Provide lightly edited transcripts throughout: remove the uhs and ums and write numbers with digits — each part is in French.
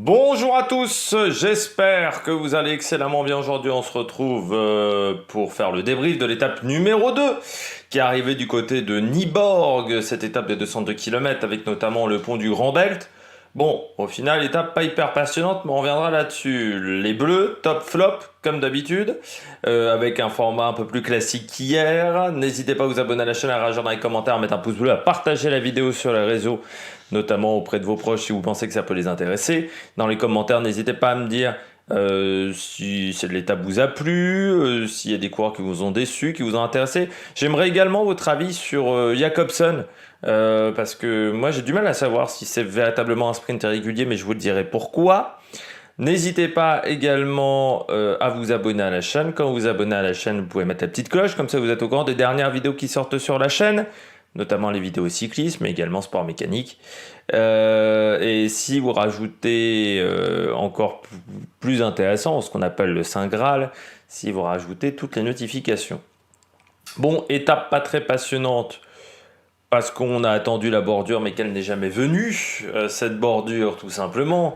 Bonjour à tous, j'espère que vous allez excellemment bien. Aujourd'hui on se retrouve pour faire le débrief de l'étape numéro 2 qui est arrivée du côté de Nyborg, cette étape de 202 km avec notamment le pont du Grand Belt. Bon, au final, étape pas hyper passionnante, mais on reviendra là-dessus. Les Bleus, top flop, comme d'habitude, avec un format un peu plus classique qu'hier. N'hésitez pas à vous abonner à la chaîne, à réagir dans les commentaires, à mettre un pouce bleu, à partager la vidéo sur les réseaux, notamment auprès de vos proches si vous pensez que ça peut les intéresser. Dans les commentaires, n'hésitez pas à me dire si l'étape vous a plu, s'il y a des coureurs qui vous ont déçu, qui vous ont intéressé. J'aimerais également votre avis sur Jakobsen. Parce que moi j'ai du mal à savoir si c'est véritablement un sprint irrégulier, mais je vous le dirai pourquoi. N'hésitez pas également à vous abonner à la chaîne. Quand vous vous abonnez à la chaîne, vous pouvez mettre la petite cloche, comme ça vous êtes au courant des dernières vidéos qui sortent sur la chaîne, notamment les vidéos cyclisme, mais également sport mécanique. Et si vous rajoutez encore plus intéressant, ce qu'on appelle le Saint Graal, si vous rajoutez toutes les notifications. Bon, étape pas très passionnante, parce qu'on a attendu la bordure, mais qu'elle n'est jamais venue, cette bordure, tout simplement.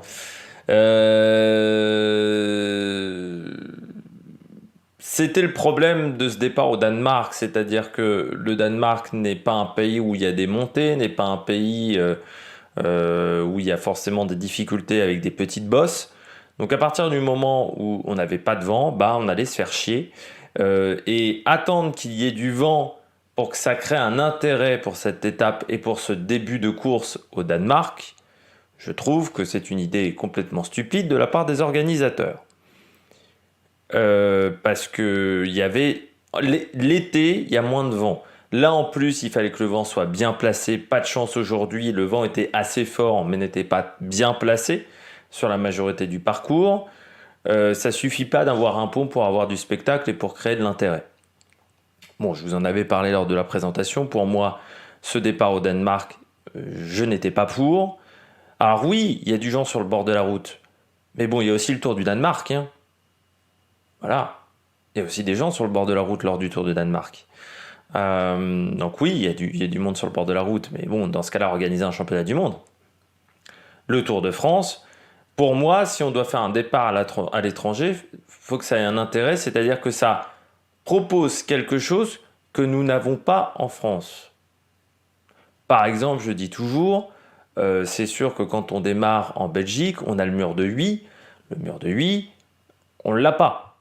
C'était le problème de ce départ au Danemark, c'est-à-dire que le Danemark n'est pas un pays où il y a des montées, n'est pas un pays où il y a forcément des difficultés avec des petites bosses. Donc à partir du moment où on n'avait pas de vent, bah on allait se faire chier. Et attendre qu'il y ait du vent pour que ça crée un intérêt pour cette étape et pour ce début de course au Danemark, je trouve que c'est une idée complètement stupide de la part des organisateurs. Parce que il y avait l'été, il y a moins de vent. Là en plus, il fallait que le vent soit bien placé. Pas de chance aujourd'hui, le vent était assez fort mais n'était pas bien placé sur la majorité du parcours. Ça suffit pas d'avoir un pont pour avoir du spectacle et pour créer de l'intérêt. Bon, je vous en avais parlé lors de la présentation. Pour moi, ce départ au Danemark, je n'étais pas pour. Alors oui, il y a du gens sur le bord de la route. Mais bon, il y a aussi le Tour du Danemark, hein. Voilà. Il y a aussi des gens sur le bord de la route lors du Tour du Danemark. Donc oui, il y a du monde sur le bord de la route. Mais bon, dans ce cas-là, organiser un championnat du monde. Le Tour de France, pour moi, si on doit faire un départ à l'étranger, il faut que ça ait un intérêt, c'est-à-dire que ça propose quelque chose que nous n'avons pas en France. Par exemple, je dis toujours, c'est sûr que quand on démarre en Belgique, on a le mur de Huy. Le mur de Huy, on ne l'a pas.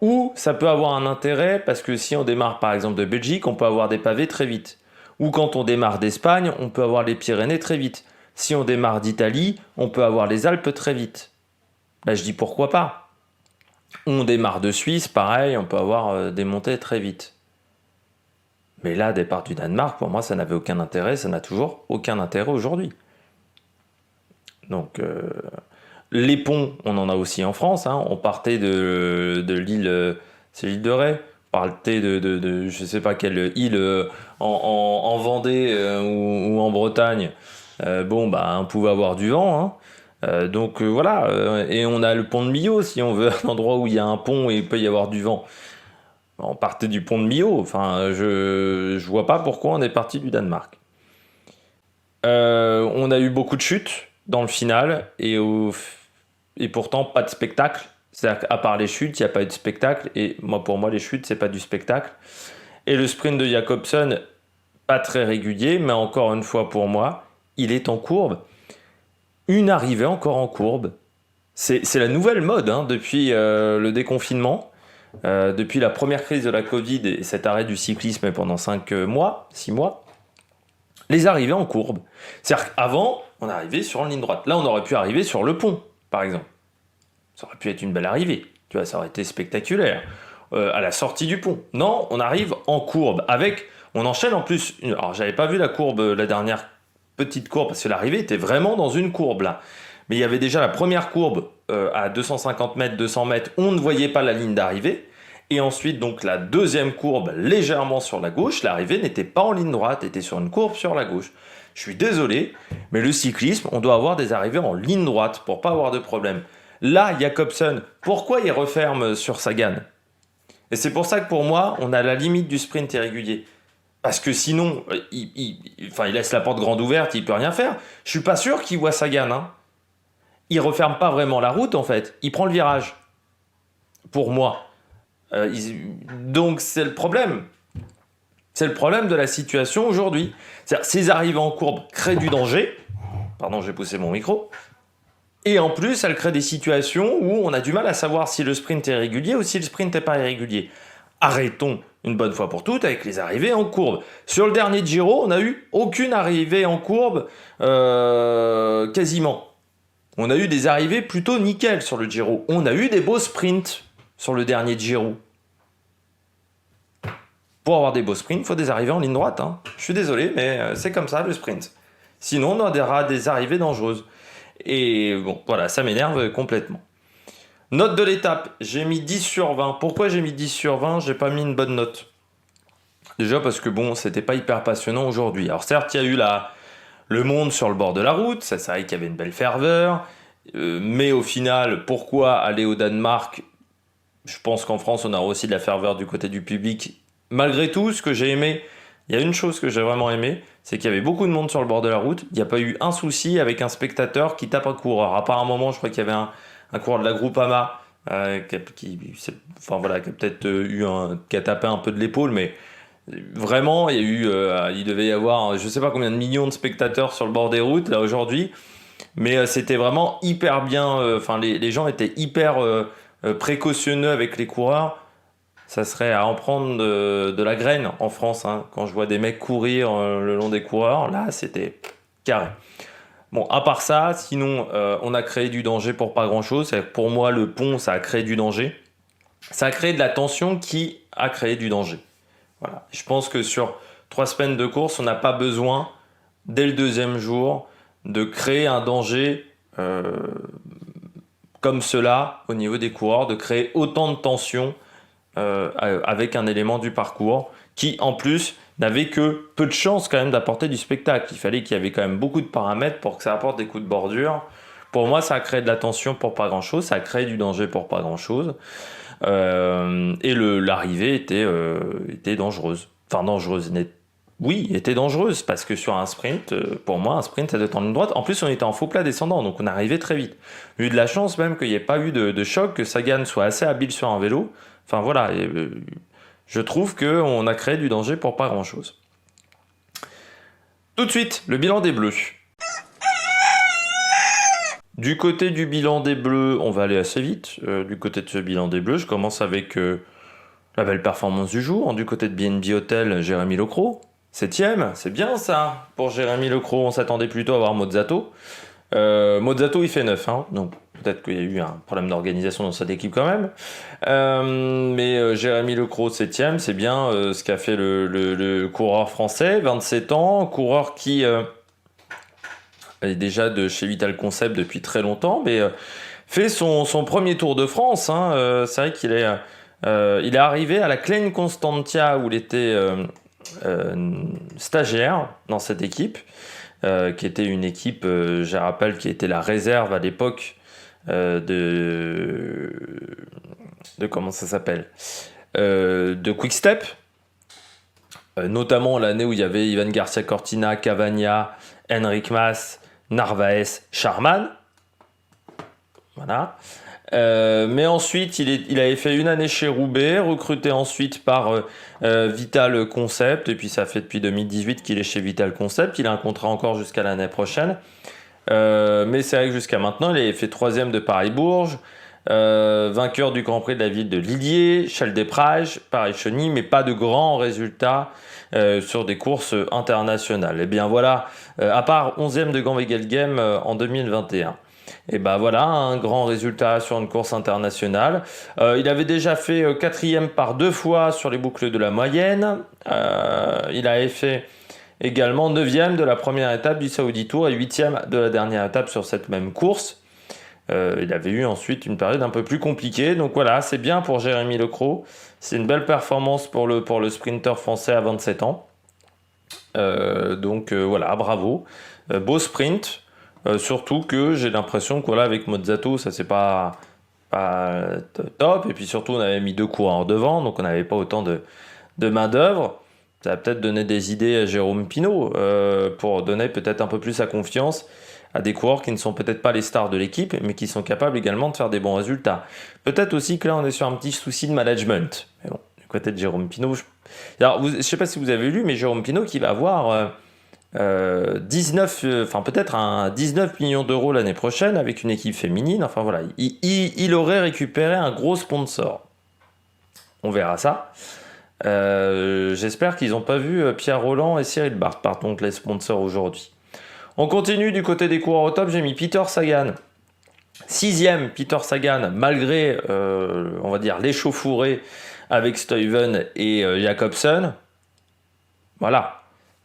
Ou ça peut avoir un intérêt parce que si on démarre par exemple de Belgique, on peut avoir des pavés très vite. Ou quand on démarre d'Espagne, on peut avoir les Pyrénées très vite. Si on démarre d'Italie, on peut avoir les Alpes très vite. Là, je dis pourquoi pas. On démarre de Suisse, pareil, on peut avoir des montées très vite. Mais là, départ du Danemark, pour moi, ça n'avait aucun intérêt, ça n'a toujours aucun intérêt aujourd'hui. Donc, les ponts, on en a aussi en France, hein. On partait de l'île, c'est l'île de Ré, on partait de je sais pas quelle île en Vendée ou en Bretagne. Bon, bah, on pouvait avoir du vent, hein. Donc voilà, et on a le pont de Millau, si on veut un endroit où il y a un pont et il peut y avoir du vent. On partait du pont de Millau, enfin, je vois pas pourquoi on est parti du Danemark. On a eu beaucoup de chutes dans le final, et pourtant pas de spectacle. C'est-à-dire qu'à part les chutes, il n'y a pas eu de spectacle, et moi, pour moi, les chutes, c'est pas du spectacle. Et le sprint de Jakobsen, pas très régulier, mais encore une fois pour moi, il est en courbe. Une arrivée encore en courbe. C'est la nouvelle mode hein, depuis le déconfinement, depuis la première crise de la Covid et cet arrêt du cyclisme pendant 5 mois, 6 mois. Les arrivées en courbe. C'est-à-dire qu'avant, on arrivait sur une ligne droite. Là, on aurait pu arriver sur le pont, par exemple. Ça aurait pu être une belle arrivée. Tu vois, ça aurait été spectaculaire. À la sortie du pont. Non, on arrive en courbe. On enchaîne en plus. Alors, j'avais pas vu la courbe, la dernière petite courbe, parce que l'arrivée était vraiment dans une courbe, là. Mais il y avait déjà la première courbe à 250 mètres, 200 mètres. On ne voyait pas la ligne d'arrivée. Et ensuite, donc, la deuxième courbe légèrement sur la gauche. L'arrivée n'était pas en ligne droite, était sur une courbe sur la gauche. Je suis désolé, mais le cyclisme, on doit avoir des arrivées en ligne droite pour pas avoir de problème. Là, Jakobsen, pourquoi il referme sur Sagan? Et c'est pour ça que pour moi, on a la limite du sprint irrégulier. Parce que sinon, il laisse la porte grande ouverte, il peut rien faire. Je suis pas sûr qu'il voit Sagan. Hein. il referme pas vraiment la route en fait, il prend le virage. Pour moi. Donc c'est le problème. C'est le problème de la situation aujourd'hui. C'est-à-dire, ces arrivées en courbe créent du danger. Pardon, j'ai poussé mon micro. Et en plus, elle crée des situations où on a du mal à savoir si le sprint est régulier ou si le sprint n'est pas irrégulier. Arrêtons une bonne fois pour toutes avec les arrivées en courbe. Sur le dernier Giro, on n'a eu aucune arrivée en courbe quasiment. On a eu des arrivées plutôt nickel sur le Giro. On a eu des beaux sprints sur le dernier Giro. Pour avoir des beaux sprints, il faut des arrivées en ligne droite. Hein. Je suis désolé, mais c'est comme ça le sprint. Sinon, on aura des arrivées dangereuses. Et bon, voilà, ça m'énerve complètement. Note de l'étape, j'ai mis 10 sur 20. Pourquoi j'ai mis 10 sur 20 ? J'ai pas mis une bonne note. Déjà parce que bon, c'était pas hyper passionnant aujourd'hui. Alors certes, il y a eu le monde sur le bord de la route, ça c'est vrai qu'il y avait une belle ferveur. Mais au final, pourquoi aller au Danemark ? Je pense qu'en France, on aura aussi de la ferveur du côté du public. Malgré tout, ce que j'ai aimé, il y a une chose que j'ai vraiment aimé, c'est qu'il y avait beaucoup de monde sur le bord de la route. Il n'y a pas eu un souci avec un spectateur qui tape un coureur. À part un moment, je crois qu'il y avait un coureur de la Groupama qui a peut-être qui a tapé un peu de l'épaule, mais vraiment, il devait y avoir, je ne sais pas combien de millions de spectateurs sur le bord des routes là aujourd'hui, mais c'était vraiment hyper bien. Les gens étaient hyper précautionneux avec les coureurs. Ça serait à en prendre de la graine en France. Hein. Quand je vois des mecs courir le long des coureurs, là, c'était carré. Bon, à part ça, sinon, on a créé du danger pour pas grand-chose. Pour moi, le pont, ça a créé du danger. Ça a créé de la tension qui a créé du danger. Voilà. Je pense que sur 3 semaines de course, on n'a pas besoin, dès le 2e jour, de créer un danger comme cela au niveau des coureurs, de créer autant de tension avec un élément du parcours qui en plus n'avait que peu de chance quand même d'apporter du spectacle. Il fallait qu'il y avait quand même beaucoup de paramètres pour que ça apporte des coups de bordure. Pour moi, ça a créé de la tension pour pas grand chose, ça a créé du danger pour pas grand chose, et l'arrivée était dangereuse. Enfin dangereuse, oui, était dangereuse parce que sur un sprint, pour moi, un sprint ça doit être en ligne droite. En plus, on était en faux plat descendant, donc on arrivait très vite. J'ai eu de la chance même qu'il n'y ait pas eu de choc, que Sagan soit assez habile sur un vélo. Enfin voilà, je trouve qu'on a créé du danger pour pas grand chose. Tout de suite, le bilan des Bleus. Du côté du bilan des Bleus, on va aller assez vite. Du côté de ce bilan des Bleus, je commence avec la belle performance du jour. Du côté de BNB Hotel, Jérémy Lecros, 7ème, c'est bien ça pour Jérémy Lecros. On s'attendait plutôt à voir Mozzato. Mozzato il fait 9, hein, donc peut-être qu'il y a eu un problème d'organisation dans cette équipe quand même. Mais Jérémy Lecros 7ème, c'est bien ce qu'a fait le coureur français, 27 ans, coureur qui est déjà de chez Vital Concept depuis très longtemps, mais fait son premier Tour de France. Hein, c'est vrai qu'il il est arrivé à la Klein Constantia où il était stagiaire dans cette équipe. Qui était une équipe, je rappelle, qui était la réserve à l'époque de comment ça s'appelle, de Quick Step, notamment l'année où il y avait Ivan Garcia Cortina, Cavagna, Enric Mas, Narvaez, Charman. Voilà. Mais ensuite, il avait fait une année chez Roubaix, recruté ensuite par Vital Concept, et puis ça fait depuis 2018 qu'il est chez Vital Concept. Il a un contrat encore jusqu'à l'année prochaine. Mais c'est vrai que jusqu'à maintenant, il avait fait 3ème de Paris-Bourges, vainqueur du Grand Prix de la ville de Lilliers, Chelles-des-Prages, Paris-Cheny, mais pas de grands résultats sur des courses internationales. Et bien voilà, à part 11ème de Gand-Wevelgem en 2021. Et ben voilà, un grand résultat sur une course internationale. Il avait déjà fait 4ème par 2 fois sur les boucles de la moyenne. Il avait fait également 9ème de la première étape du Saudi Tour et 8ème de la dernière étape sur cette même course. Il avait eu ensuite une période un peu plus compliquée. Donc voilà, c'est bien pour Jérémy Lecros. C'est une belle performance pour le sprinter français à 27 ans. Voilà, bravo. Beau sprint. Surtout que j'ai l'impression que voilà, avec Mozzato, ça c'est pas top. Et puis surtout, on avait mis 2 coureurs devant, donc on n'avait pas autant de main-d'œuvre. Ça va peut-être donner des idées à Jérôme Pinault pour donner peut-être un peu plus sa confiance à des coureurs qui ne sont peut-être pas les stars de l'équipe, mais qui sont capables également de faire des bons résultats. Peut-être aussi que là, on est sur un petit souci de management. Mais bon, du côté de Jérôme Pinot, alors, je ne sais pas si vous avez lu, mais Jérôme Pinot qui va avoir 19 millions d'euros l'année prochaine avec une équipe féminine. Enfin voilà, il aurait récupéré un gros sponsor. On verra ça. J'espère qu'ils n'ont pas vu Pierre Rolland et Cyril Bart, par contre les sponsors aujourd'hui. On continue du côté des coureurs au top, j'ai mis Peter Sagan. 6e Peter Sagan, malgré, on va dire, l'échauffourée avec Stuyven et Jacobsen. Voilà.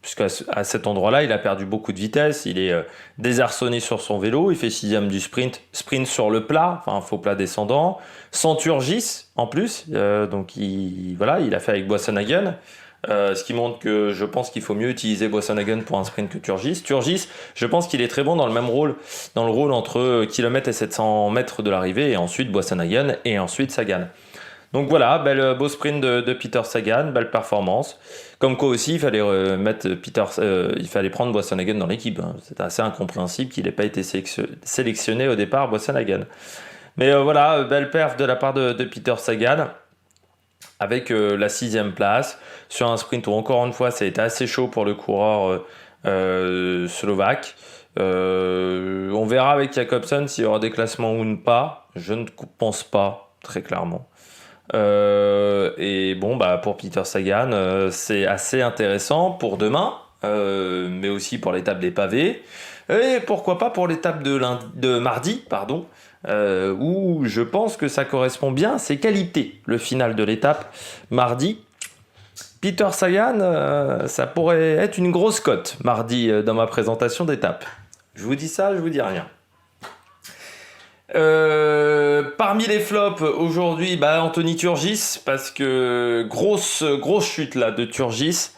Puisqu'à cet endroit-là, il a perdu beaucoup de vitesse, il est désarçonné sur son vélo, il fait 6e du sprint sur le plat, enfin faux plat descendant, sans Turgis en plus, donc il a fait avec Boisson-Hagen, ce qui montre que je pense qu'il faut mieux utiliser Boisson-Hagen pour un sprint que Turgis. Turgis, je pense qu'il est très bon dans le même rôle, dans le rôle entre kilomètres et 700 mètres de l'arrivée, et ensuite Boisson-Hagen, et ensuite Sagan. Donc voilà, beau sprint de Peter Sagan, belle performance. Comme quoi aussi, il fallait il fallait prendre Boisson-Hagen dans l'équipe. Hein. C'est assez incompréhensible qu'il n'ait pas été sélectionné au départ, Boisson-Hagen. Mais voilà, belle perf de la part de Peter Sagan, avec la 6e place, sur un sprint où encore une fois, ça a été assez chaud pour le coureur slovaque. On verra avec Jacobsen s'il y aura des classements ou pas. Je ne pense pas, très clairement. Et bon, pour Peter Sagan, c'est assez intéressant pour demain, mais aussi pour l'étape des pavés, et pourquoi pas pour l'étape de mardi, où je pense que ça correspond bien à ses qualités, le final de l'étape mardi. Peter Sagan, ça pourrait être une grosse cote mardi dans ma présentation d'étape. Je vous dis ça, je vous dis rien. Parmi les flops aujourd'hui, Anthony Turgis, parce que grosse chute là de Turgis,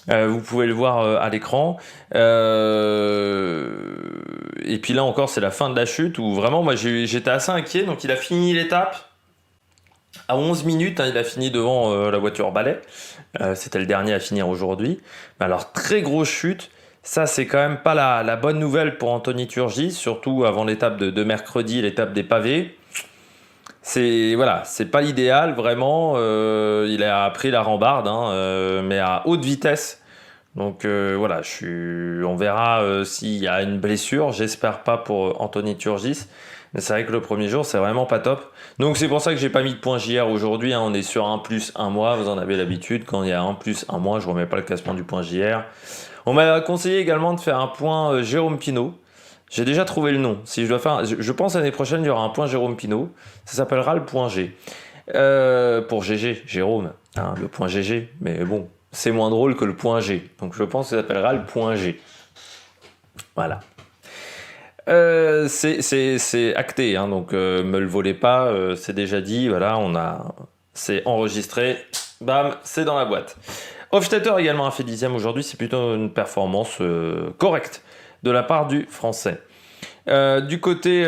vous pouvez le voir à l'écran, et puis là encore c'est la fin de la chute où vraiment moi j'étais assez inquiet. Donc il a fini l'étape à 11 minutes, il a fini devant la voiture balai, c'était le dernier à finir aujourd'hui. Alors très grosse chute. Ça, c'est quand même pas la bonne nouvelle pour Anthony Turgis, surtout avant l'étape de mercredi, l'étape des pavés. C'est pas l'idéal, vraiment. Il a pris la rambarde, mais à haute vitesse. Donc on verra s'il y a une blessure. J'espère pas pour Anthony Turgis. Mais c'est vrai que le premier jour, c'est vraiment pas top. Donc c'est pour ça que j'ai pas mis de point JR aujourd'hui. On est sur 1 plus 1 mois. Vous en avez l'habitude. Quand il y a 1 plus 1 mois, je remets pas le classement du point JR. On m'a conseillé également de faire un point Jérôme Pinot. J'ai déjà trouvé le nom. Si je dois faire, je pense l'année prochaine, il y aura un point Jérôme Pinot. Ça s'appellera le point G. Pour GG, Jérôme, le point GG. Mais bon, c'est moins drôle que le point G. Donc je pense que ça s'appellera le point G. Voilà. C'est acté, donc me le volez pas. C'est déjà dit. Voilà, c'est enregistré. Bam, c'est dans la boîte. Hofstetter également a fait 10e aujourd'hui, c'est plutôt une performance correcte de la part du français. Du côté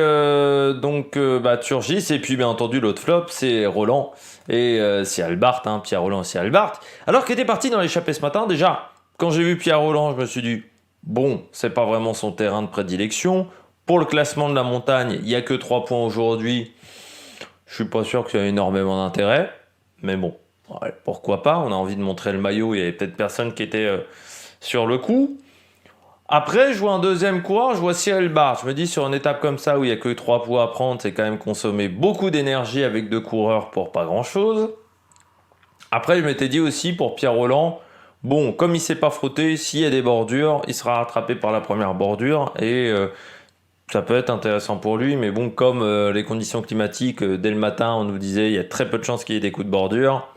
Turgis, et puis bien entendu l'autre flop, c'est Rolland et Cyril Bart, Pierre Rolland et Cyril Bart. Alors qu'il était parti dans l'échappée ce matin, déjà, quand j'ai vu Pierre Rolland, je me suis dit, bon, c'est pas vraiment son terrain de prédilection. Pour le classement de la montagne, il n'y a que 3 points aujourd'hui. Je suis pas sûr qu'il y ait énormément d'intérêt, mais bon. Ouais, pourquoi pas, on a envie de montrer le maillot, il y avait peut-être personne qui était sur le coup. Après, je vois un deuxième coureur, je vois Cyril Bart. Je me dis, sur une étape comme ça où il n'y a que 3 poids à prendre, c'est quand même consommer beaucoup d'énergie avec 2 coureurs pour pas grand-chose. Après, je m'étais dit aussi pour Pierre Rolland, bon, comme il ne s'est pas frotté, s'il y a des bordures, il sera rattrapé par la première bordure et ça peut être intéressant pour lui, mais bon, comme les conditions climatiques, dès le matin, on nous disait il y a très peu de chances qu'il y ait des coups de bordure.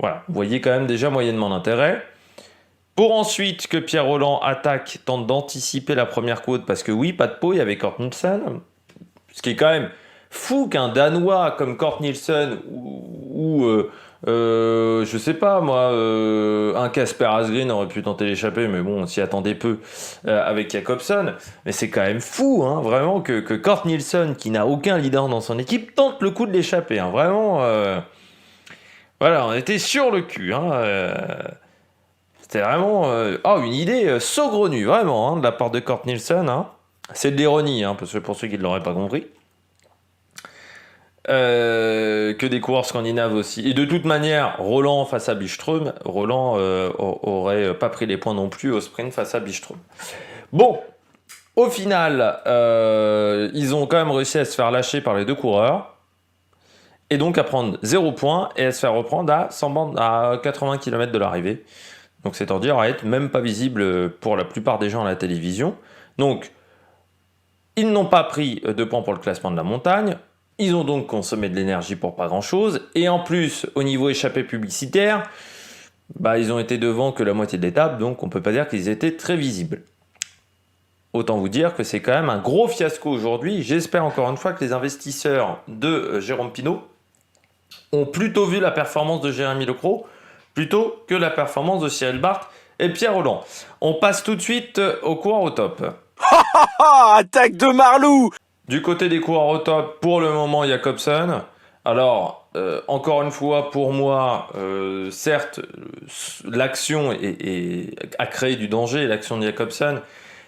Voilà, vous voyez quand même déjà moyennement d'intérêt. Pour ensuite que Pierre Rolland attaque, tente d'anticiper la première côte, parce que oui, pas de peau, il y avait Kort Nielsen. Ce qui est quand même fou qu'un Danois comme Kort Nielsen ou je sais pas moi, un Casper Asgreen aurait pu tenter l'échapper, mais bon, on s'y attendait peu avec Jacobsen. Mais c'est quand même fou, vraiment, que Kort Nielsen, qui n'a aucun leader dans son équipe, tente le coup de l'échapper. Vraiment, voilà, on était sur le cul. C'était vraiment une idée saugrenue, vraiment, de la part de Kurt Nielsen. C'est de l'ironie, parce que pour ceux qui ne l'auraient pas compris. Que des coureurs scandinaves aussi. Et de toute manière, Roland face à Byström, Roland aurait pas pris les points non plus au sprint face à Byström. Bon, au final, ils ont quand même réussi à se faire lâcher par les deux coureurs. Et donc à prendre 0 points et à se faire reprendre à 100 bandes à 80 km de l'arrivée. Donc c'est-à-dire à être même pas visible pour la plupart des gens à la télévision. Donc, ils n'ont pas pris 2 points pour le classement de la montagne. Ils ont donc consommé de l'énergie pour pas grand-chose. Et en plus, au niveau échappée publicitaire, ils ont été devant que la moitié de l'étape, donc on peut pas dire qu'ils étaient très visibles. Autant vous dire que c'est quand même un gros fiasco aujourd'hui. J'espère encore une fois que les investisseurs de Jérôme Pinot ont plutôt vu la performance de Jérémy Lecros plutôt que la performance de Cyril Barth et Pierre Rolland. On passe tout de suite aux coureurs au top. Attaque de Marlou! Du côté des coureurs au top, pour le moment, Jakobsen. Alors, encore une fois, pour moi, certes, l'action a créé du danger, l'action de Jakobsen,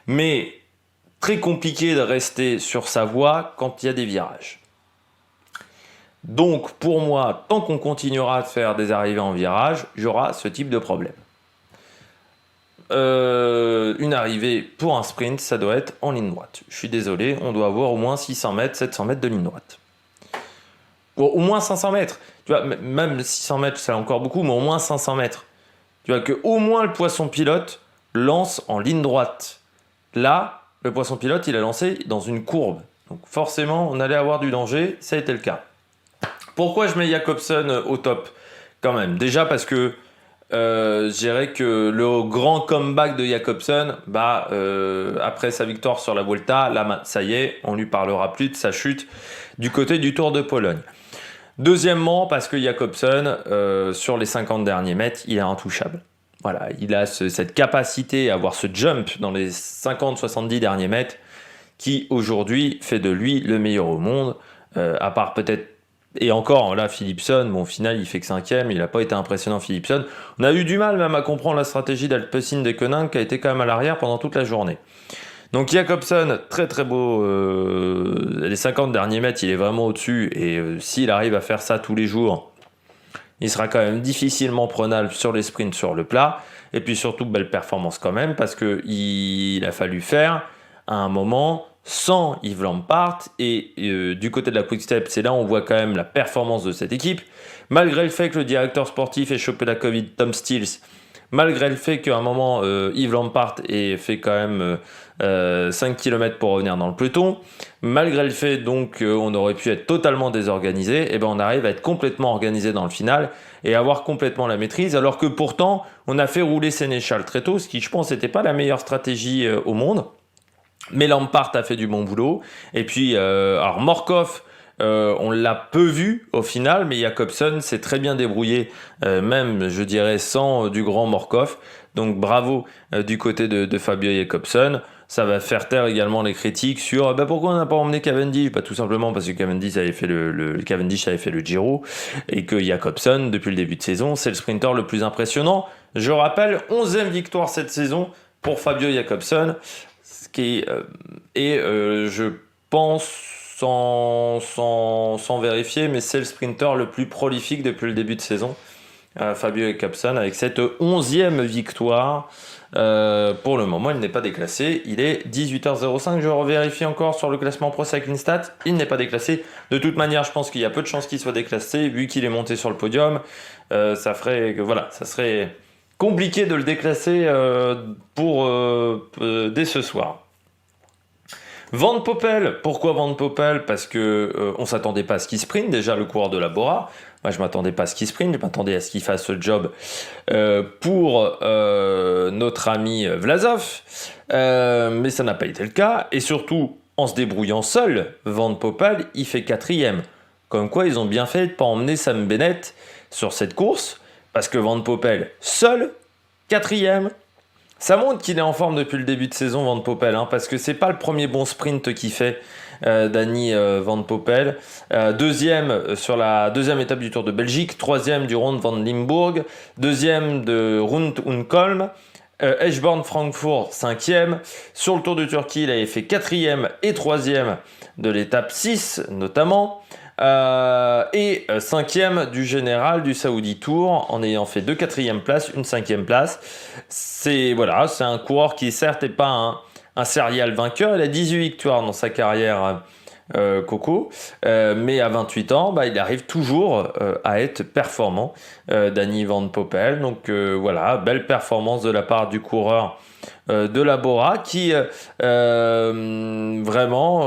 mais très compliqué de rester sur sa voie quand il y a des virages. Donc, pour moi, tant qu'on continuera à faire des arrivées en virage, j'aurai ce type de problème. Une arrivée pour un sprint, ça doit être en ligne droite. Je suis désolé, on doit avoir au moins 600 mètres, 700 mètres de ligne droite. Au moins 500 mètres. Tu vois, même 600 mètres, c'est encore beaucoup, mais au moins 500 mètres. Tu vois, que au moins le poisson pilote lance en ligne droite. Là, le poisson pilote, il a lancé dans une courbe. Donc forcément, on allait avoir du danger, ça a été le cas. Pourquoi je mets Jakobsen au top quand même? Déjà parce que je dirais que le grand comeback de Jakobsen, après sa victoire sur la Vuelta, là, ça y est, on lui parlera plus de sa chute du côté du Tour de Pologne. Deuxièmement, parce que Jakobsen, sur les 50 derniers mètres, il est intouchable. Voilà, il a cette capacité à avoir ce jump dans les 50-70 derniers mètres qui, aujourd'hui, fait de lui le meilleur au monde, à part peut-être. Et encore, là, Philipsen, au final, il fait que 5e, il n'a pas été impressionnant, Philipsen. On a eu du mal même à comprendre la stratégie d'Alpecin Deceuninck qui a été quand même à l'arrière pendant toute la journée. Donc Jakobsen, très très beau, les 50 derniers mètres, il est vraiment au-dessus, et s'il arrive à faire ça tous les jours, il sera quand même difficilement prenable sur les sprints sur le plat, et puis surtout belle performance quand même, parce qu'il a fallu faire à un moment sans Yves Lampaert, et du côté de la Quick-Step, c'est là où on voit quand même la performance de cette équipe, malgré le fait que le directeur sportif ait chopé la Covid, Tom Stills, malgré le fait qu'à un moment Yves Lampaert ait fait quand même 5 km pour revenir dans le peloton, malgré le fait donc qu'on aurait pu être totalement désorganisé, et ben on arrive à être complètement organisé dans le final et avoir complètement la maîtrise, alors que pourtant on a fait rouler Sénéchal très tôt, ce qui je pense n'était pas la meilleure stratégie au monde. Mais Lampaert a fait du bon boulot. Et puis, alors Morkov, on l'a peu vu au final, mais Jakobsen s'est très bien débrouillé, même je dirais sans du grand Morkov. Donc bravo du côté de Fabio Jakobsen. Ça va faire taire également les critiques sur pourquoi on n'a pas emmené Cavendish. Tout simplement parce que Cavendish avait fait Cavendish avait fait le Giro, et que Jakobsen, depuis le début de saison, c'est le sprinter le plus impressionnant. Je rappelle, 11e victoire cette saison pour Fabio Jakobsen. Je pense, sans vérifier, mais c'est le sprinter le plus prolifique depuis le début de saison, Fabio Jakobsen, avec cette 11e victoire. Pour le moment, il n'est pas déclassé, il est 18h05, je revérifie encore sur le classement Pro Cycling Stats, il n'est pas déclassé. De toute manière, je pense qu'il y a peu de chances qu'il soit déclassé, vu qu'il est monté sur le podium. Ça serait compliqué de le déclasser dès ce soir. Van Poppel, pourquoi Van Poppel? Parce que on s'attendait pas à ce qu'il sprint, déjà le coureur de la Bora. Moi je m'attendais pas à ce qu'il sprint, je m'attendais à ce qu'il fasse ce job pour notre ami Vlasov, mais ça n'a pas été le cas, et surtout en se débrouillant seul, Van Poppel il fait 4e. Comme quoi ils ont bien fait de ne pas emmener Sam Bennett sur cette course, parce que Van Poppel seul, 4e. Ça montre qu'il est en forme depuis le début de saison, Van Poppel, parce que c'est pas le premier bon sprint qu'il fait Danny Van Poppel. Deuxième sur la deuxième étape du Tour de Belgique. Troisième du Ronde van Limburg. Deuxième de Rund und Kolm. Eschborn-Francfort, cinquième. Sur le Tour de Turquie, il avait fait quatrième et troisième de l'étape 6 notamment. Et cinquième du général du Saoudi Tour en ayant fait 2 quatrièmes places, une cinquième place. C'est un coureur qui certes n'est pas un serial vainqueur. Il a 18 victoires dans sa carrière, Coco, mais à 28 ans, il arrive toujours à être performant, Danny Van Poppel. Donc belle performance de la part du coureur de la Bora qui vraiment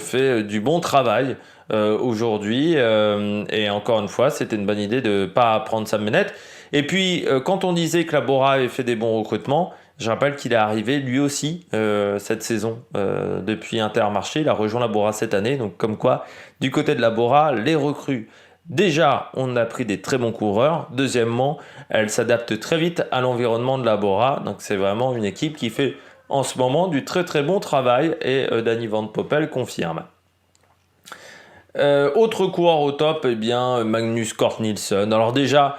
fait du bon travail aujourd'hui, et encore une fois c'était une bonne idée de ne pas prendre Sam Bennett. Et puis quand on disait que la Bora avait fait des bons recrutements, je rappelle qu'il est arrivé lui aussi cette saison depuis Intermarché. Il a rejoint la Bora cette année, donc comme quoi du côté de la Bora, les recrues, déjà on a pris des très bons coureurs. Deuxièmement, elle s'adapte très vite à l'environnement de la Bora, donc c'est vraiment une équipe qui fait en ce moment du très très bon travail, et Danny Van Poppel confirme. Autre coureur au top, Magnus Cort Nielsen. Alors déjà,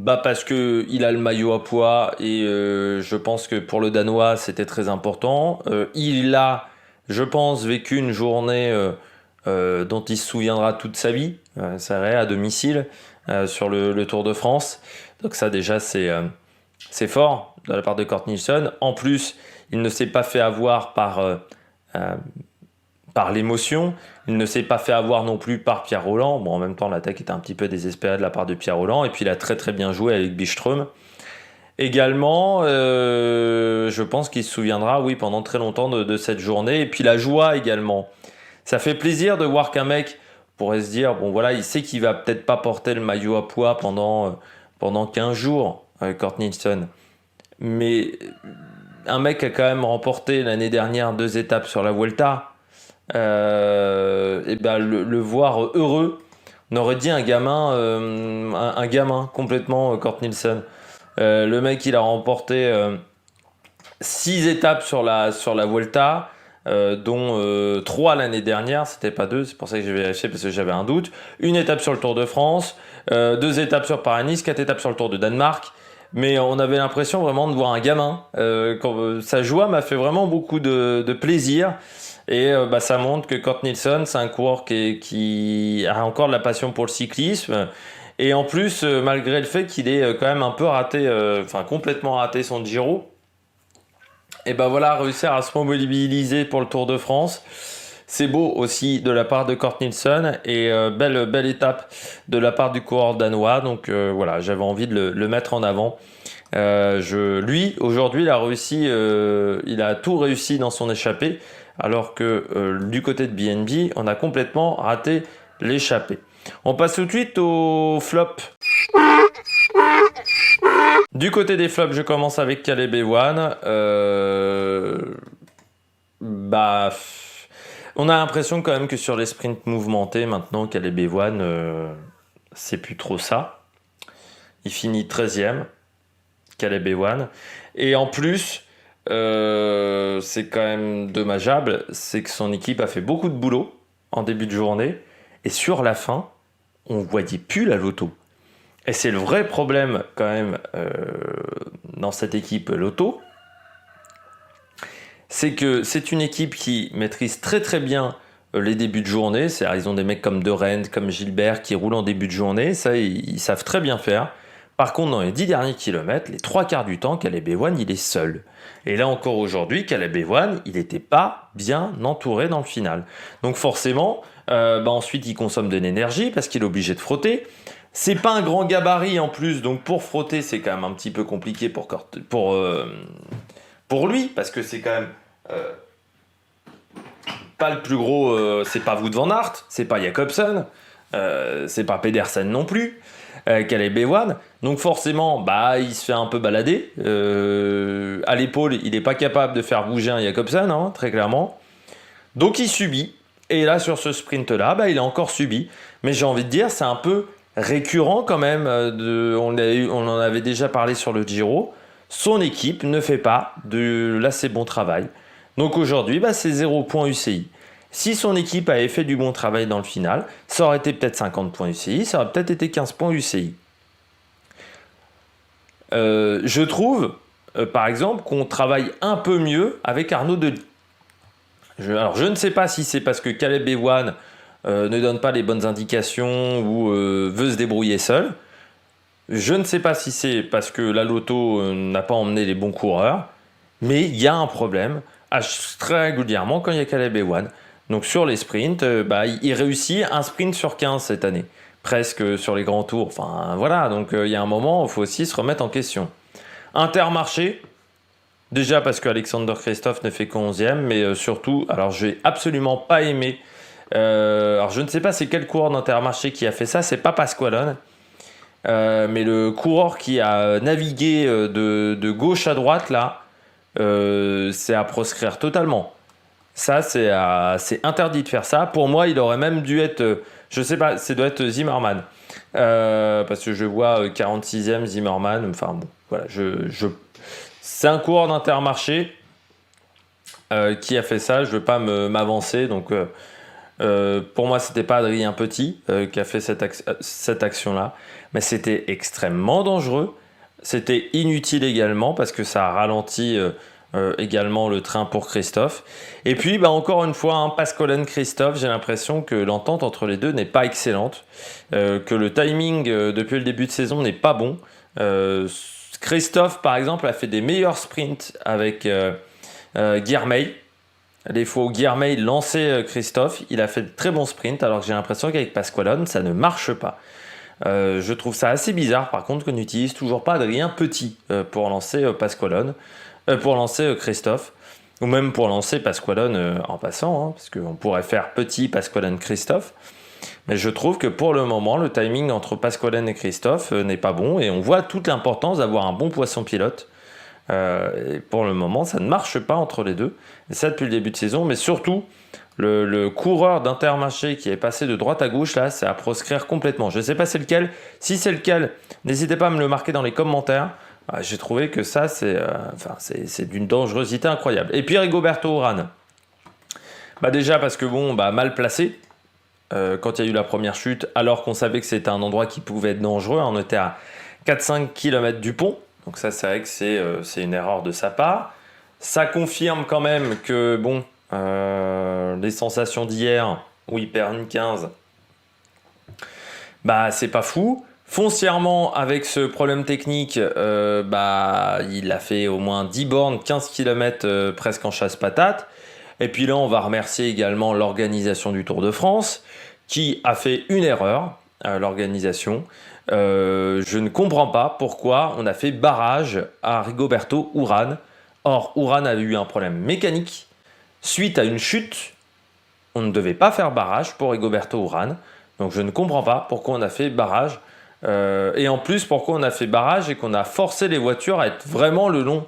parce que il a le maillot à poids, et je pense que pour le Danois c'était très important. Il a, je pense, vécu une journée dont il se souviendra toute sa vie. C'est vrai, à domicile sur le Tour de France. Donc ça déjà c'est fort de la part de Cort Nielsen. En plus, il ne s'est pas fait avoir par l'émotion. Il ne s'est pas fait avoir non plus par Pierre Rolland. Bon, en même temps, l'attaque était un petit peu désespérée de la part de Pierre Rolland. Et puis, il a très très bien joué avec Byström. Également, je pense qu'il se souviendra, pendant très longtemps de cette journée. Et puis, la joie également. Ça fait plaisir de voir qu'un mec pourrait se dire, il sait qu'il va peut-être pas porter le maillot à poids pendant 15 jours, Cort Nielsen. Mais un mec a quand même remporté l'année dernière 2 étapes sur la Vuelta. Le voir heureux, on aurait dit un gamin complètement, Cort Nielsen. Le mec, il a remporté 6 étapes sur la Vuelta, dont 3 l'année dernière, c'était pas 2, c'est pour ça que j'ai vérifié parce que j'avais un doute. Une étape sur le Tour de France, 2 étapes sur Paris-Nice, 4 étapes sur le Tour de Danemark. Mais on avait l'impression vraiment de voir un gamin. Sa joie m'a fait vraiment beaucoup de plaisir. Et ça montre que Cort Nielsen, c'est un coureur qui a encore de la passion pour le cyclisme. Et en plus, malgré le fait qu'il ait quand même un peu raté, complètement raté son Giro, réussir à se mobiliser pour le Tour de France. C'est beau aussi de la part de Cort Nielsen, et belle étape de la part du coureur danois. Donc j'avais envie de le mettre en avant. Lui, aujourd'hui, il a réussi, il a tout réussi dans son échappée, alors que du côté de BNB, on a complètement raté l'échappée. On passe tout de suite au flop. Du côté des flops, je commence avec Caleb Ewan. On a l'impression quand même que sur les sprints mouvementés, maintenant, Caleb Ewan, c'est plus trop ça. Il finit 13e, Caleb Ewan. Et en plus, c'est quand même dommageable, c'est que son équipe a fait beaucoup de boulot en début de journée, et sur la fin, on voyait plus la Lotto. Et c'est le vrai problème quand même dans cette équipe Lotto, c'est que c'est une équipe qui maîtrise très très bien les débuts de journée. C'est-à-dire, ils ont des mecs comme De Rennes, comme Gilbert qui roulent en début de journée, ça ils savent très bien faire. Par contre, dans les 10 derniers kilomètres, les 3/4 du temps, Caleb Ewan, il est seul. Et là encore aujourd'hui, Caleb Ewan, il n'était pas bien entouré dans le final. Donc forcément, ensuite, il consomme de l'énergie parce qu'il est obligé de frotter. C'est pas un grand gabarit en plus, donc pour frotter, c'est quand même un petit peu compliqué pour lui, parce que c'est quand même pas le plus gros, c'est pas Wout van Aert, c'est pas Jacobsen, c'est pas Pedersen non plus, Caleb Ewan. Donc forcément, il se fait un peu balader. À l'épaule, il n'est pas capable de faire bouger un Jacobsen, très clairement. Donc il subit. Et là, sur ce sprint-là, il a encore subi. Mais j'ai envie de dire, c'est un peu récurrent quand même. On en avait déjà parlé sur le Giro. Son équipe ne fait pas de l'assez bon travail. Donc aujourd'hui, c'est 0 point UCI. Si son équipe avait fait du bon travail dans le final, ça aurait été peut-être 50 points UCI, ça aurait peut-être été 15 points UCI. Je trouve, par exemple, qu'on travaille un peu mieux avec Arnaud Delis. Alors, je ne sais pas si c'est parce que Caleb Ewan ne donne pas les bonnes indications ou veut se débrouiller seul. Je ne sais pas si c'est parce que la Lotto n'a pas emmené les bons coureurs. Mais il y a un problème très régulièrement quand il y a Caleb Ewan. Donc sur les sprints, il réussit un sprint sur 15 cette année. Presque sur les grands tours. Enfin voilà, donc il y a un moment où il faut aussi se remettre en question. Intermarché, déjà parce qu'Alexander Kristoff ne fait qu'11e, mais surtout, alors je n'ai absolument pas aimé. Alors je ne sais pas c'est quel coureur d'Intermarché qui a fait ça, c'est pas Pasqualone. Mais le coureur qui a navigué de gauche à droite là, c'est à proscrire totalement. Ça, c'est interdit de faire ça. Pour moi, il aurait même dû être, je sais pas, ça doit être Zimmerman. Parce que je vois 46e Zimmerman. Enfin bon, voilà, c'est un coureur d'Intermarché qui a fait ça. Je veux pas m'avancer, donc pour moi, c'était pas Adrien Petit qui a fait cette action-là, mais c'était extrêmement dangereux. C'était inutile également parce que ça a ralenti également le train pour Kristoff. Et puis, encore une fois, Pasqualone-Kristoff, j'ai l'impression que l'entente entre les deux n'est pas excellente, que le timing depuis le début de saison n'est pas bon. Kristoff, par exemple, a fait des meilleurs sprints avec Guilherme. Les fois où Guilherme lançait Kristoff, il a fait de très bons sprints, alors que j'ai l'impression qu'avec Pasqualone, ça ne marche pas. Je trouve ça assez bizarre, par contre, qu'on n'utilise toujours pas Adrien Petit pour lancer Pasqualone, pour lancer Kristoff, ou même pour lancer Pasqualone en passant, parce qu'on pourrait faire Petit, Pasqualone, Kristoff. Mais je trouve que pour le moment, le timing entre Pasqualone et Kristoff n'est pas bon, et on voit toute l'importance d'avoir un bon poisson pilote. Et pour le moment, ça ne marche pas entre les deux. Et ça depuis le début de saison, mais surtout, le coureur d'Intermarché qui est passé de droite à gauche, là, c'est à proscrire complètement. Je ne sais pas c'est lequel. Si c'est lequel, n'hésitez pas à me le marquer dans les commentaires. J'ai trouvé que ça, c'est d'une dangerosité incroyable. Et puis Rigoberto Urán. Déjà parce que mal placé quand il y a eu la première chute, alors qu'on savait que c'était un endroit qui pouvait être dangereux. On était à 4-5 km du pont. Donc ça, c'est vrai que c'est une erreur de sa part. Ça confirme quand même que, les sensations d'hier, où il perd une 15, c'est pas fou. Foncièrement, avec ce problème technique, il a fait au moins 10 bornes, 15 km presque en chasse-patate. Et puis là, on va remercier également l'organisation du Tour de France, qui a fait une erreur, l'organisation. Je ne comprends pas pourquoi on a fait barrage à Rigoberto Urán. Or, Urán a eu un problème mécanique. Suite à une chute, on ne devait pas faire barrage pour Rigoberto Urán. Donc je ne comprends pas pourquoi on a fait barrage. Et en plus, pourquoi on a fait barrage et qu'on a forcé les voitures à être vraiment le long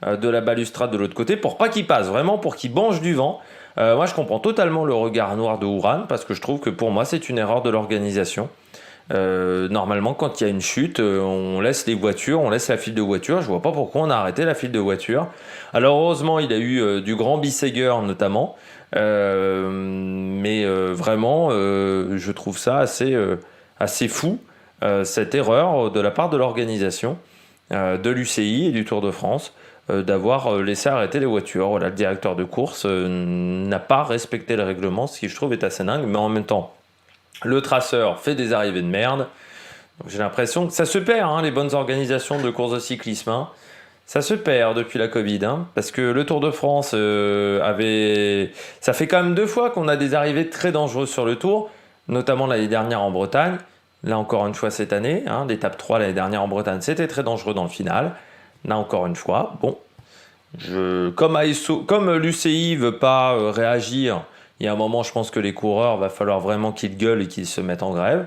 de la balustrade de l'autre côté pour pas qu'ils passent, vraiment pour qu'ils mangent du vent. Moi, je comprends totalement le regard noir de Urán parce que je trouve que pour moi, c'est une erreur de l'organisation. Normalement, quand il y a une chute, on laisse les voitures, on laisse la file de voitures. Je vois pas pourquoi on a arrêté la file de voitures. Alors heureusement, il a eu du grand Bissegger notamment, mais vraiment, je trouve ça assez fou cette erreur de la part de l'organisation de l'UCI et du Tour de France d'avoir laissé arrêter les voitures. Voilà, le directeur de course n'a pas respecté le règlement, ce qui je trouve est assez dingue, mais en même temps. Le traceur fait des arrivées de merde. Donc j'ai l'impression que ça se perd, les bonnes organisations de courses de cyclisme. Ça se perd depuis la Covid. Parce que le Tour de France ça fait quand même 2 fois qu'on a des arrivées très dangereuses sur le Tour, notamment l'année dernière en Bretagne. Là encore une fois cette année, l'étape 3 l'année dernière en Bretagne, c'était très dangereux dans le final. Là encore une fois, comme l'UCI ne veut pas réagir, il y a un moment, je pense que les coureurs, va falloir vraiment qu'ils gueulent et qu'ils se mettent en grève.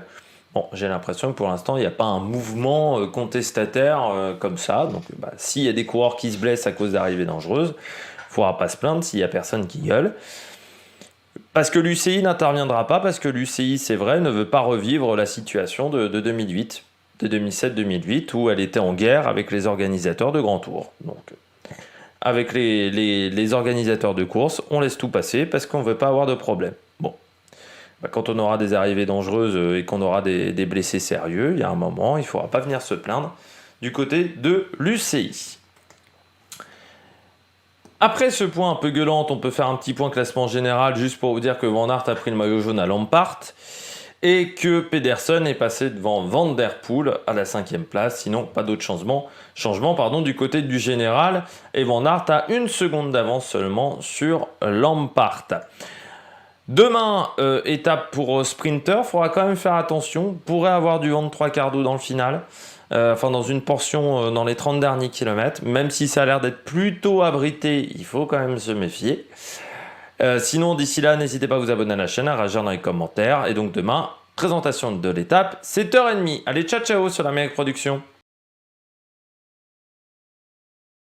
J'ai l'impression que pour l'instant, il n'y a pas un mouvement contestataire comme ça. Donc, s'il y a des coureurs qui se blessent à cause d'arrivées dangereuses, il ne faudra pas se plaindre s'il n'y a personne qui gueule. Parce que l'UCI n'interviendra pas, parce que l'UCI, c'est vrai, ne veut pas revivre la situation de 2008, de 2007-2008, où elle était en guerre avec les organisateurs de Grand Tour. Donc, avec les organisateurs de course, on laisse tout passer parce qu'on ne veut pas avoir de problème. Bon, quand on aura des arrivées dangereuses et qu'on aura des blessés sérieux, il y a un moment, il ne faudra pas venir se plaindre du côté de l'UCI. Après ce point un peu gueulant, on peut faire un petit point classement général juste pour vous dire que Van Aert a pris le maillot jaune à Lampart et que Pedersen est passé devant Van Der Poel à la 5e place. Sinon, pas d'autres changements du côté du général. Et Van Aert a 1 seconde d'avance seulement sur Lampart. Demain, étape pour sprinter, il faudra quand même faire attention. Pourrait avoir du vent de 3/4 d'eau dans le final. Dans une portion dans les 30 derniers kilomètres. Même si ça a l'air d'être plutôt abrité, il faut quand même se méfier. Sinon, d'ici là, n'hésitez pas à vous abonner à la chaîne, à réagir dans les commentaires. Et donc demain, présentation de l'étape, 7h30. Allez, ciao ciao sur la Mega Production.